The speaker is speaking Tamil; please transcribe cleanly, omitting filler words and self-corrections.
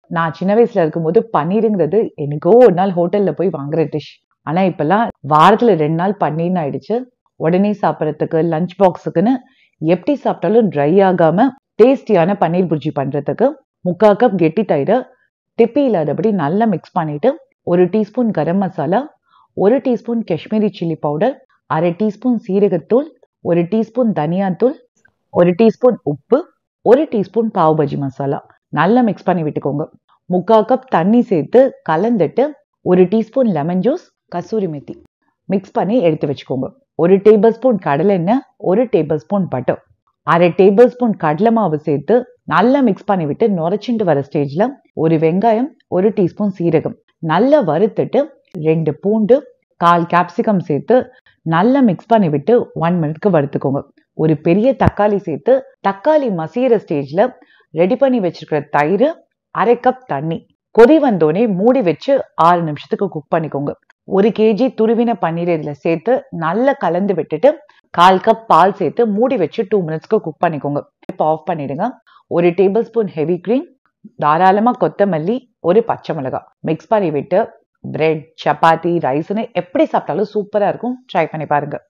நான் சின்ன வயசுல இருக்கும்போது பன்னீருங்கிறது எனக்கோ ஒரு நாள் ஹோட்டல்ல போய் வாங்குற டிஷ். ஆனா இப்பெல்லாம் வாரத்துல 2 நாள் பன்னீர்னு ஆயிடுச்சு. உடனே சாப்பிடறதுக்கு லஞ்ச் பாக்ஸுக்குன்னு எப்படி சாப்பிட்டாலும் ட்ரை ஆகாம டேஸ்டியான பன்னீர் புர்ஜி பண்றதுக்கு 3/4 கப் கெட்டி தயிரை திப்பி இல்லாதபடி நல்லா மிக்ஸ் பண்ணிட்டு 1 teaspoon garam masala, 1 teaspoon Kashmiri chilli powder, 1/2 teaspoon சீரகத்தூள், 1 டீஸ்பூன் தனியாத்தூள், 1 டீஸ்பூன் உப்பு, 1 டீஸ்பூன் பாவ் பஜ்ஜி மசாலா நல்லா மிக்ஸ் பண்ணி விட்டுக்கோங்க. 3/4 கப் தண்ணி சேர்த்து கலந்துட்டு 1 teaspoon lemon juice, kasuri methi mix பண்ணி எடுத்து வச்சுக்கோங்க. 1 டேபிள் ஸ்பூன் கடலை எண்ணெய், 1 table spoon butter, 1/2 table spoon கடலை மாவு சேர்த்து நல்லா மிக்ஸ் பண்ணி விட்டு நுரைச்சிட்டு வர ஸ்டேஜ்ல 1 வெங்காயம், 1 டீஸ்பூன் சீரகம் நல்லா வறுத்துட்டு 2 பூண்டு, 1/4 கேப்சிகம் சேர்த்து நல்லா மிக்ஸ் பண்ணி விட்டு 1 மினிட்க்கு வறுத்துக்கோங்க. ஒரு பெரிய தக்காளி சேர்த்து தக்காளி மசியிற ஸ்டேஜ்ல ரெடி பண்ணி வச்சிருக்கிற தயிர், 1/2 கப் தண்ணி கொதி வந்தோடனே மூடி வச்சு 6 நிமிஷத்துக்கு குக் பண்ணிக்கோங்க. 1 kg துருவின பன்னீர் இதுல சேர்த்து நல்லா கலந்து விட்டுட்டு 1/4 கப் பால் சேர்த்து மூடி வச்சு 2 மினிட்ஸ்க்கு குக் பண்ணிக்கோங்க. இப்போ ஆஃப் பண்ணிடுங்க. 1 டேபிள் ஸ்பூன் ஹெவி கிரீம், தாராளமா கொத்தமல்லி, 1 பச்சை மிளகாய் மிக்ஸ் பண்ணி விட்டு பிரெட், சப்பாத்தி, ரைஸ்னு எப்படி சாப்பிட்டாலும் சூப்பரா இருக்கும். ட்ரை பண்ணி பாருங்க.